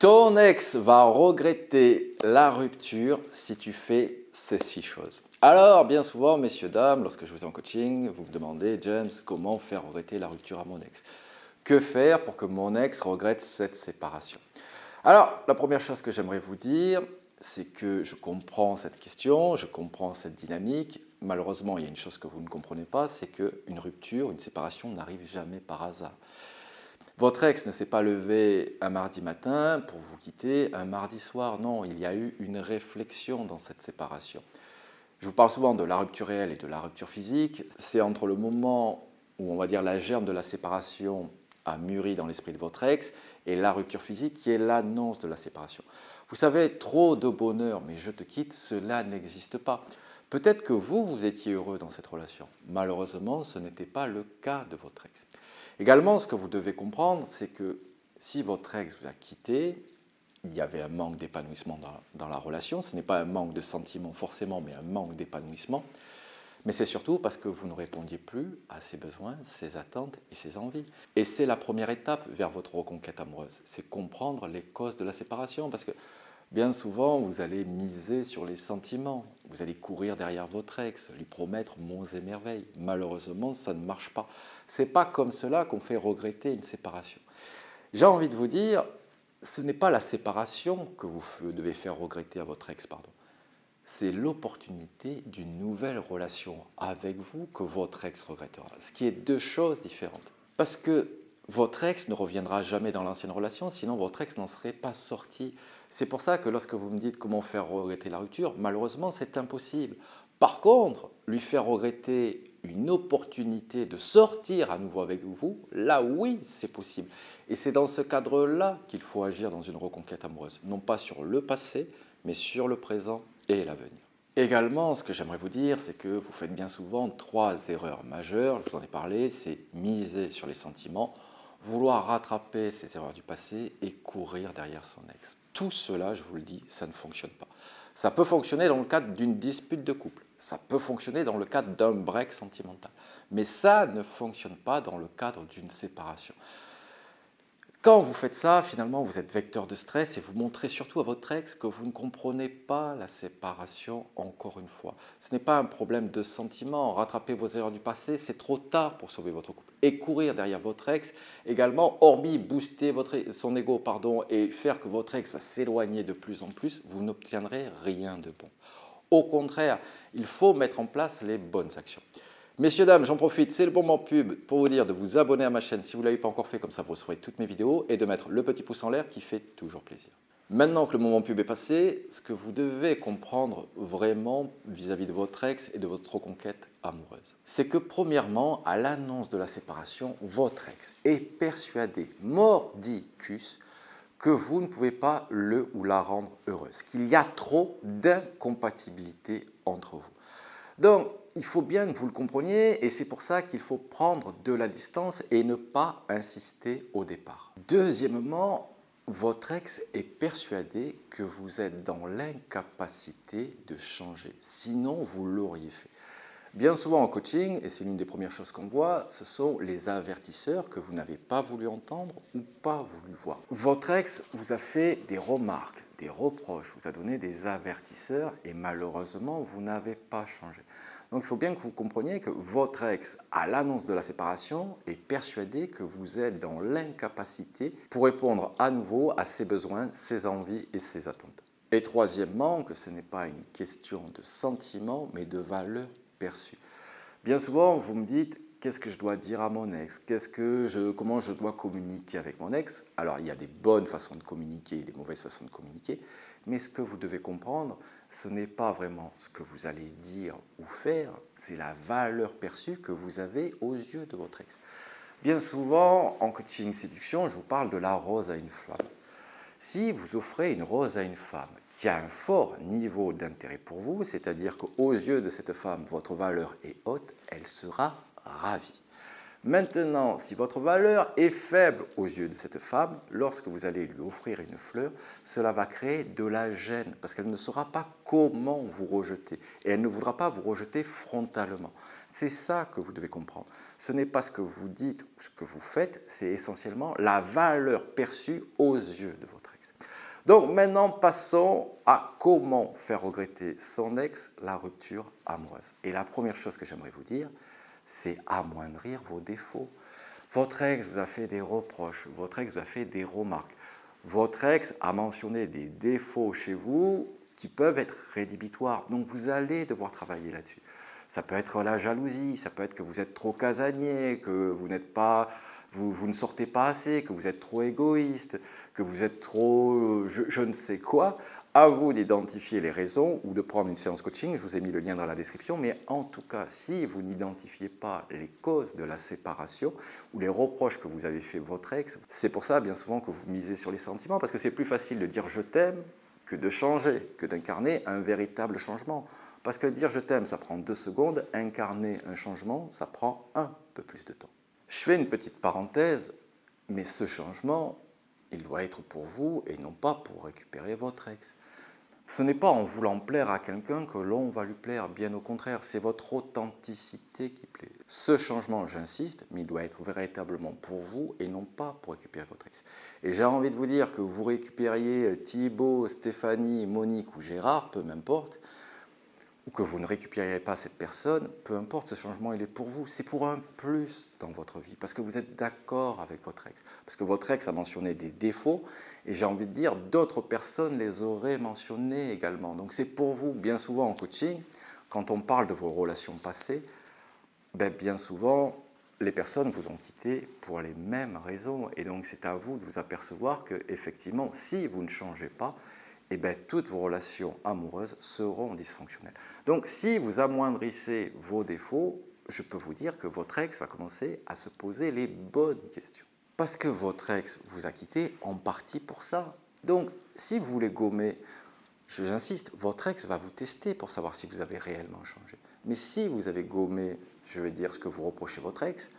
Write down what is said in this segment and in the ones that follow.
Ton ex va regretter la rupture si tu fais ces 6 choses. Alors, bien souvent, messieurs, dames, lorsque je vous ai en coaching, vous me demandez, James, comment faire regretter la rupture à mon ex? Que faire pour que mon ex regrette cette séparation? Alors, la première chose que j'aimerais vous dire, c'est que je comprends cette question, je comprends cette dynamique. Malheureusement, il y a une chose que vous ne comprenez pas, c'est qu'une rupture, une séparation n'arrive jamais par hasard. Votre ex ne s'est pas levé un mardi matin pour vous quitter un mardi soir. Non, il y a eu une réflexion dans cette séparation. Je vous parle souvent de la rupture réelle et de la rupture physique. C'est entre le moment où, on va dire, la germe de la séparation a mûri dans l'esprit de votre ex et la rupture physique qui est l'annonce de la séparation. Vous savez, trop de bonheur, mais je te quitte, cela n'existe pas. Peut-être que vous étiez heureux dans cette relation. Malheureusement, ce n'était pas le cas de votre ex. Également, ce que vous devez comprendre, c'est que si votre ex vous a quitté, il y avait un manque d'épanouissement dans la relation. Ce n'est pas un manque de sentiments forcément, mais un manque d'épanouissement. Mais c'est surtout parce que vous ne répondiez plus à ses besoins, ses attentes et ses envies. Et c'est la première étape vers votre reconquête amoureuse. C'est comprendre les causes de la séparation. Parce que bien souvent, vous allez miser sur les sentiments. Vous allez courir derrière votre ex, lui promettre monts et merveilles. Malheureusement, ça ne marche pas. Ce n'est pas comme cela qu'on fait regretter une séparation. J'ai envie de vous dire, ce n'est pas la séparation que vous devez faire regretter à votre ex, pardon. C'est l'opportunité d'une nouvelle relation avec vous que votre ex regrettera. Ce qui est deux choses différentes. Parce que votre ex ne reviendra jamais dans l'ancienne relation, sinon votre ex n'en serait pas sorti. C'est pour ça que lorsque vous me dites comment faire regretter la rupture, malheureusement c'est impossible. Par contre, lui faire regretter une opportunité de sortir à nouveau avec vous, là oui, c'est possible. Et c'est dans ce cadre-là qu'il faut agir dans une reconquête amoureuse. Non pas sur le passé, mais sur le présent et l'avenir. Également, ce que j'aimerais vous dire, c'est que vous faites bien souvent 3 erreurs majeures, je vous en ai parlé, c'est miser sur les sentiments, vouloir rattraper ces erreurs du passé et courir derrière son ex. Tout cela, je vous le dis, ça ne fonctionne pas. Ça peut fonctionner dans le cadre d'une dispute de couple, ça peut fonctionner dans le cadre d'un break sentimental, mais ça ne fonctionne pas dans le cadre d'une séparation. Quand vous faites ça, finalement, vous êtes vecteur de stress et vous montrez surtout à votre ex que vous ne comprenez pas la séparation encore une fois. Ce n'est pas un problème de sentiment. Rattraper vos erreurs du passé, c'est trop tard pour sauver votre couple. Et courir derrière votre ex, également, hormis booster son ego et faire que votre ex va s'éloigner de plus en plus, vous n'obtiendrez rien de bon. Au contraire, il faut mettre en place les bonnes actions. Messieurs, dames, j'en profite, c'est le bon moment pub pour vous dire de vous abonner à ma chaîne si vous ne l'avez pas encore fait, comme ça vous recevrez toutes mes vidéos, et de mettre le petit pouce en l'air qui fait toujours plaisir. Maintenant que le moment pub est passé, ce que vous devez comprendre vraiment vis-à-vis de votre ex et de votre reconquête amoureuse, c'est que premièrement, à l'annonce de la séparation, votre ex est persuadé, mordicus, que vous ne pouvez pas le ou la rendre heureuse, qu'il y a trop d'incompatibilité entre vous. Donc, il faut bien que vous le compreniez et c'est pour ça qu'il faut prendre de la distance et ne pas insister au départ. Deuxièmement, votre ex est persuadé que vous êtes dans l'incapacité de changer, sinon vous l'auriez fait. Bien souvent en coaching, et c'est l'une des premières choses qu'on voit, ce sont les avertisseurs que vous n'avez pas voulu entendre ou pas voulu voir. Votre ex vous a fait des remarques, des reproches, vous a donné des avertisseurs et malheureusement, vous n'avez pas changé. Donc il faut bien que vous compreniez que votre ex, à l'annonce de la séparation, est persuadé que vous êtes dans l'incapacité pour répondre à nouveau à ses besoins, ses envies et ses attentes. Et troisièmement, que ce n'est pas une question de sentiment, mais de valeur perçue. Bien souvent, vous me dites, qu'est-ce que je dois dire à mon ex? Comment je dois communiquer avec mon ex? Alors, il y a des bonnes façons de communiquer et des mauvaises façons de communiquer, mais ce que vous devez comprendre, ce n'est pas vraiment ce que vous allez dire ou faire, c'est la valeur perçue que vous avez aux yeux de votre ex. Bien souvent, en coaching séduction, je vous parle de la rose à une flamme. Si vous offrez une rose à une femme qui a un fort niveau d'intérêt pour vous, c'est-à-dire qu'aux yeux de cette femme, votre valeur est haute, elle sera ravie. Maintenant, si votre valeur est faible aux yeux de cette femme, lorsque vous allez lui offrir une fleur, cela va créer de la gêne parce qu'elle ne saura pas comment vous rejeter et elle ne voudra pas vous rejeter frontalement. C'est ça que vous devez comprendre. Ce n'est pas ce que vous dites ou ce que vous faites, c'est essentiellement la valeur perçue aux yeux de votre ex. Donc maintenant, passons à comment faire regretter son ex la rupture amoureuse. Et la première chose que j'aimerais vous dire, c'est amoindrir vos défauts. Votre ex vous a fait des reproches, votre ex vous a fait des remarques, votre ex a mentionné des défauts chez vous qui peuvent être rédhibitoires. Donc vous allez devoir travailler là-dessus. Ça peut être la jalousie, ça peut être que vous êtes trop casanier, que vous n'êtes pas, vous ne sortez pas assez, que vous êtes trop égoïste, que vous êtes trop je ne sais quoi. À vous d'identifier les raisons ou de prendre une séance coaching. Je vous ai mis le lien dans la description. Mais en tout cas, si vous n'identifiez pas les causes de la séparation ou les reproches que vous avez fait votre ex, c'est pour ça bien souvent que vous misez sur les sentiments, parce que c'est plus facile de dire je t'aime que de changer, que d'incarner un véritable changement. Parce que dire je t'aime, ça prend 2 secondes, incarner un changement, ça prend un peu plus de temps. Je fais une petite parenthèse, mais ce changement, il doit être pour vous et non pas pour récupérer votre ex. Ce n'est pas en voulant plaire à quelqu'un que l'on va lui plaire, bien au contraire, c'est votre authenticité qui plaît. Ce changement, j'insiste, mais il doit être véritablement pour vous et non pas pour récupérer votre ex. Et j'ai envie de vous dire que vous récupériez Thibaut, Stéphanie, Monique ou Gérard, peu m'importe, ou que vous ne récupériez pas cette personne, peu importe, ce changement, il est pour vous. C'est pour un plus dans votre vie, parce que vous êtes d'accord avec votre ex. Parce que votre ex a mentionné des défauts, et j'ai envie de dire, d'autres personnes les auraient mentionnés également. Donc c'est pour vous, bien souvent en coaching, quand on parle de vos relations passées, bien souvent, les personnes vous ont quitté pour les mêmes raisons. Et donc c'est à vous de vous apercevoir que, effectivement, si vous ne changez pas, toutes vos relations amoureuses seront dysfonctionnelles. Donc, si vous amoindrissez vos défauts, je peux vous dire que votre ex va commencer à se poser les bonnes questions. Parce que votre ex vous a quitté en partie pour ça. Donc, si vous voulez gommer, j'insiste, votre ex va vous tester pour savoir si vous avez réellement changé. Mais si vous avez gommé, je vais dire ce que vous reprochez votre ex,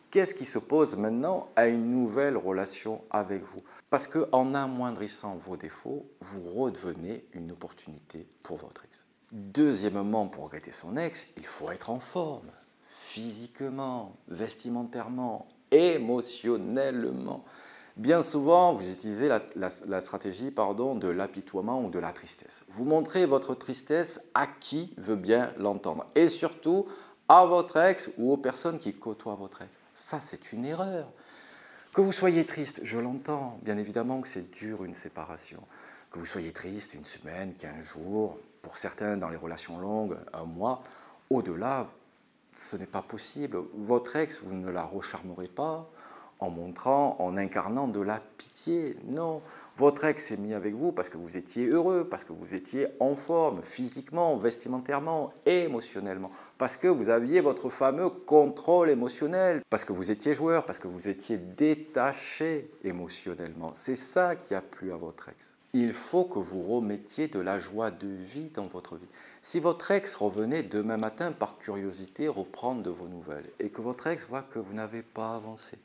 qu'est-ce qui s'oppose maintenant à une nouvelle relation avec vous? Parce qu'en amoindrissant vos défauts, vous redevenez une opportunité pour votre ex. Deuxièmement, pour regretter son ex, il faut être en forme, physiquement, vestimentairement, émotionnellement. Bien souvent, vous utilisez la stratégie de l'apitoiement ou de la tristesse. Vous montrez votre tristesse à qui veut bien l'entendre. Et surtout, à votre ex ou aux personnes qui côtoient votre ex. Ça, c'est une erreur. Que vous soyez triste, je l'entends, bien évidemment que c'est dur une séparation. Que vous soyez triste une semaine, 15 jours, pour certains dans les relations longues, un mois, au-delà, ce n'est pas possible. Votre ex, vous ne la recharmerez pas en montrant, en incarnant de la pitié. Non, votre ex s'est mis avec vous parce que vous étiez heureux, parce que vous étiez en forme, physiquement, vestimentairement, émotionnellement, parce que vous aviez votre fameux contrôle émotionnel, parce que vous étiez joueur, parce que vous étiez détaché émotionnellement. C'est ça qui a plu à votre ex. Il faut que vous remettiez de la joie de vie dans votre vie. Si votre ex revenait demain matin par curiosité reprendre de vos nouvelles et que votre ex voit que vous n'avez pas avancé,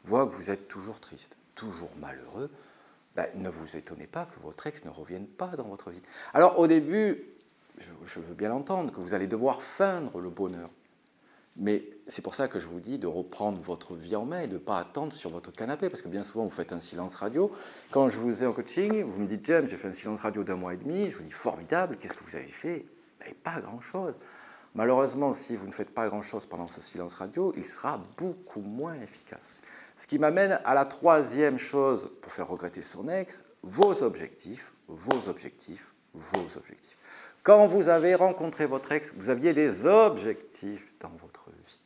voit que vous êtes toujours triste, toujours malheureux, ne vous étonnez pas que votre ex ne revienne pas dans votre vie. Alors au début, je veux bien l'entendre, que vous allez devoir feindre le bonheur. Mais c'est pour ça que je vous dis de reprendre votre vie en main et de ne pas attendre sur votre canapé, parce que bien souvent vous faites un silence radio. Quand je vous ai en coaching, vous me dites James, j'ai fait un silence radio d'1 mois et demi, je vous dis formidable, qu'est-ce que vous avez fait? Pas grand-chose. Malheureusement, si vous ne faites pas grand-chose pendant ce silence radio, il sera beaucoup moins efficace. Ce qui m'amène à la troisième chose pour faire regretter son ex, vos objectifs, vos objectifs, vos objectifs. Quand vous avez rencontré votre ex, vous aviez des objectifs dans votre vie.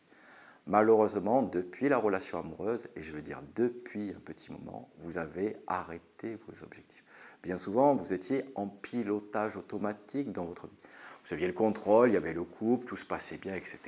Malheureusement, depuis la relation amoureuse, et je veux dire depuis un petit moment, vous avez arrêté vos objectifs. Bien souvent, vous étiez en pilotage automatique dans votre vie. Vous aviez le contrôle, il y avait le couple, tout se passait bien, etc.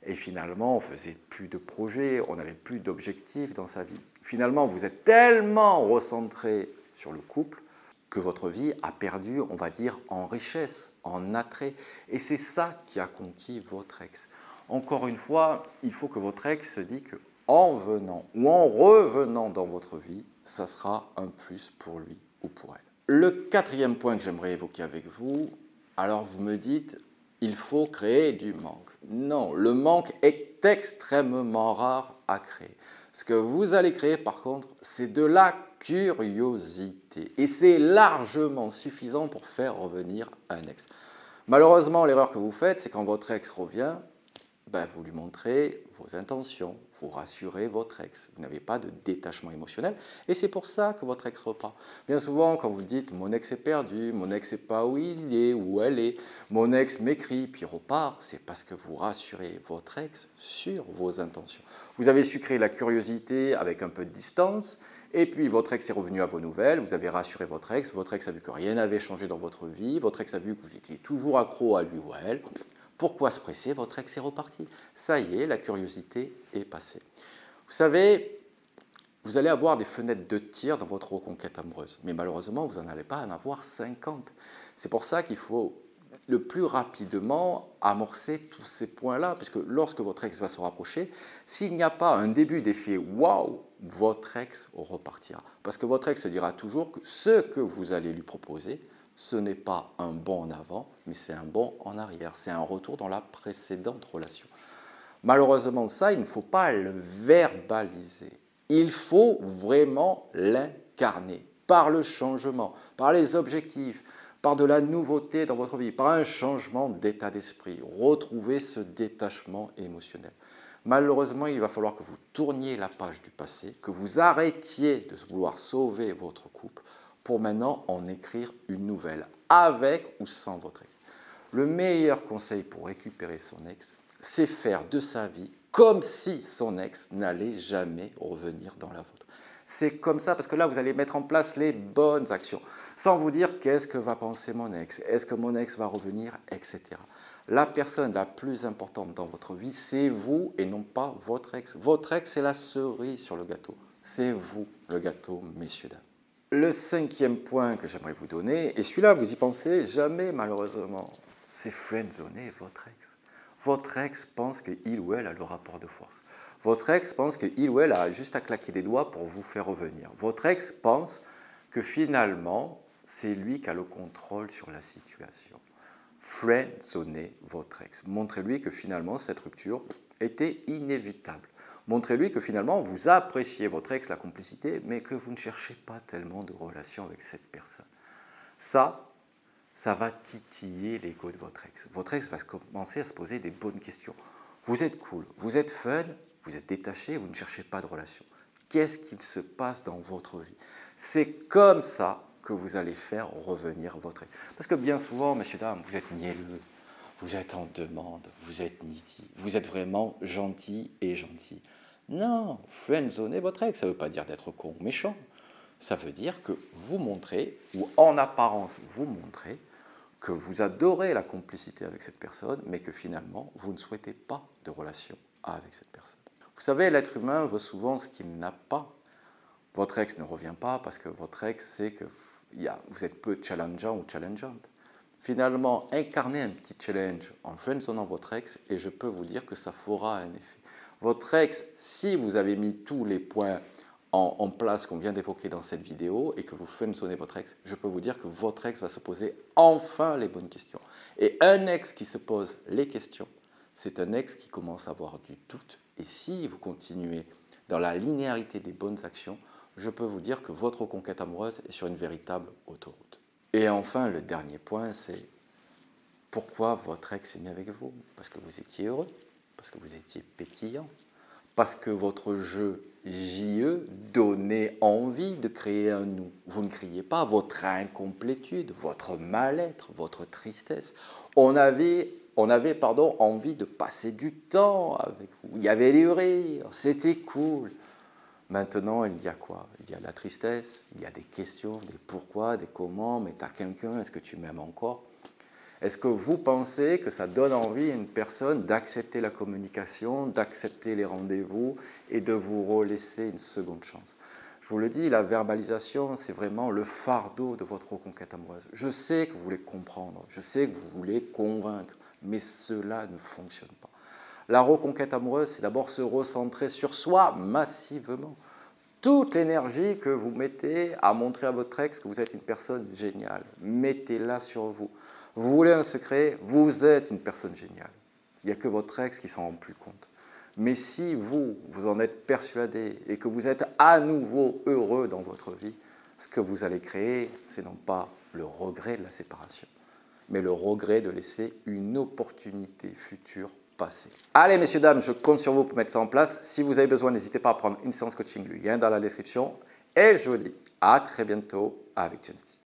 Et finalement, on ne faisait plus de projets, on n'avait plus d'objectifs dans sa vie. Finalement, vous êtes tellement recentré sur le couple que votre vie a perdu, on va dire, en richesse, en attrait. Et c'est ça qui a conquis votre ex. Encore une fois, il faut que votre ex se dise qu'en venant ou en revenant dans votre vie, ça sera un plus pour lui ou pour elle. Le quatrième point que j'aimerais évoquer avec vous, alors vous me dites, il faut créer du manque. Non, le manque est extrêmement rare à créer. Ce que vous allez créer par contre, c'est de la curiosité. Et c'est largement suffisant pour faire revenir un ex. Malheureusement, l'erreur que vous faites, c'est quand votre ex revient, ben, vous lui montrez vos intentions, vous rassurez votre ex. Vous n'avez pas de détachement émotionnel et c'est pour ça que votre ex repart. Bien souvent, quand vous dites mon ex est perdu, mon ex ne sait pas où il est, où elle est, mon ex m'écrit puis repart, c'est parce que vous rassurez votre ex sur vos intentions. Vous avez su créer la curiosité avec un peu de distance. Et puis votre ex est revenu à vos nouvelles, vous avez rassuré votre ex a vu que rien n'avait changé dans votre vie, votre ex a vu que vous étiez toujours accro à lui ou à elle. Pourquoi se presser? Votre ex est reparti. Ça y est, la curiosité est passée. Vous savez, vous allez avoir des fenêtres de tir dans votre reconquête amoureuse, mais malheureusement, vous n'en allez pas en avoir 50. C'est pour ça qu'il faut le plus rapidement amorcer tous ces points-là, puisque lorsque votre ex va se rapprocher, s'il n'y a pas un début d'effet waouh, votre ex repartira. Parce que votre ex se dira toujours que ce que vous allez lui proposer, ce n'est pas un bond en avant, mais c'est un bond en arrière. C'est un retour dans la précédente relation. Malheureusement, ça, il ne faut pas le verbaliser. Il faut vraiment l'incarner par le changement, par les objectifs, par de la nouveauté dans votre vie, par un changement d'état d'esprit. Retrouver ce détachement émotionnel. Malheureusement, il va falloir que vous tourniez la page du passé, que vous arrêtiez de vouloir sauver votre couple pour maintenant en écrire une nouvelle, avec ou sans votre ex. Le meilleur conseil pour récupérer son ex, c'est faire de sa vie comme si son ex n'allait jamais revenir dans la vôtre. C'est comme ça, parce que là, vous allez mettre en place les bonnes actions, sans vous dire qu'est-ce que va penser mon ex, est-ce que mon ex va revenir, etc. La personne la plus importante dans votre vie, c'est vous et non pas votre ex. Votre ex, c'est la cerise sur le gâteau. C'est vous, le gâteau, messieurs, dames. Le 5e point que j'aimerais vous donner, et celui-là, vous y pensez jamais malheureusement, c'est friendzoner votre ex. Votre ex pense qu'il ou elle a le rapport de force. Votre ex pense qu'il ou elle a juste à claquer des doigts pour vous faire revenir. Votre ex pense que finalement, c'est lui qui a le contrôle sur la situation. Friendzoner votre ex. Montrez-lui que finalement, cette rupture était inévitable. Montrez-lui que finalement, vous appréciez votre ex, la complicité, mais que vous ne cherchez pas tellement de relation avec cette personne. Ça va titiller l'ego de votre ex. Votre ex va commencer à se poser des bonnes questions. Vous êtes cool, vous êtes fun, vous êtes détaché, vous ne cherchez pas de relation. Qu'est-ce qu'il se passe dans votre vie? C'est comme ça que vous allez faire revenir votre ex. Parce que bien souvent, messieurs, dames, vous êtes mielleux, vous êtes en demande, vous êtes needy, vous êtes vraiment gentil et gentil. Non, friendzoner votre ex, ça ne veut pas dire d'être con ou méchant. Ça veut dire que vous montrez, ou en apparence vous montrez, que vous adorez la complicité avec cette personne, mais que finalement, vous ne souhaitez pas de relation avec cette personne. Vous savez, l'être humain veut souvent ce qu'il n'a pas. Votre ex ne revient pas parce que votre ex sait que vous êtes peu challengeant ou challengeante. Finalement, incarnez un petit challenge en friendzonant votre ex et je peux vous dire que ça fera un effet. Votre ex, si vous avez mis tous les points en place qu'on vient d'évoquer dans cette vidéo et que vous friendzonez votre ex, je peux vous dire que votre ex va se poser enfin les bonnes questions. Et un ex qui se pose les questions, c'est un ex qui commence à avoir du doute. Et si vous continuez dans la linéarité des bonnes actions, je peux vous dire que votre conquête amoureuse est sur une véritable autoroute. Et enfin, le dernier point, c'est pourquoi votre ex est mis avec vous? Parce que vous étiez heureux, parce que vous étiez pétillant, parce que votre jeu JE donnait envie de créer un nous. Vous ne criez pas votre incomplétude, votre mal-être, votre tristesse. On avait envie de passer du temps avec vous. Il y avait des rires, c'était cool. Maintenant, il y a quoi? Il y a la tristesse, il y a des questions, des pourquoi, des comment, mais tu as quelqu'un, est-ce que tu m'aimes encore? Est-ce que vous pensez que ça donne envie à une personne d'accepter la communication, d'accepter les rendez-vous et de vous relaisser une seconde chance? Je vous le dis, la verbalisation, c'est vraiment le fardeau de votre reconquête amoureuse. Je sais que vous voulez comprendre, je sais que vous voulez convaincre, mais cela ne fonctionne pas. La reconquête amoureuse, c'est d'abord se recentrer sur soi massivement. Toute l'énergie que vous mettez à montrer à votre ex que vous êtes une personne géniale, mettez-la sur vous. Vous voulez un secret, vous êtes une personne géniale. Il n'y a que votre ex qui s'en rend plus compte. Mais si vous en êtes persuadé et que vous êtes à nouveau heureux dans votre vie, ce que vous allez créer, c'est non pas le regret de la séparation, mais le regret de laisser une opportunité future passer. Allez, messieurs, dames, je compte sur vous pour mettre ça en place. Si vous avez besoin, n'hésitez pas à prendre une séance coaching, le lien dans la description. Et je vous dis à très bientôt avec James T.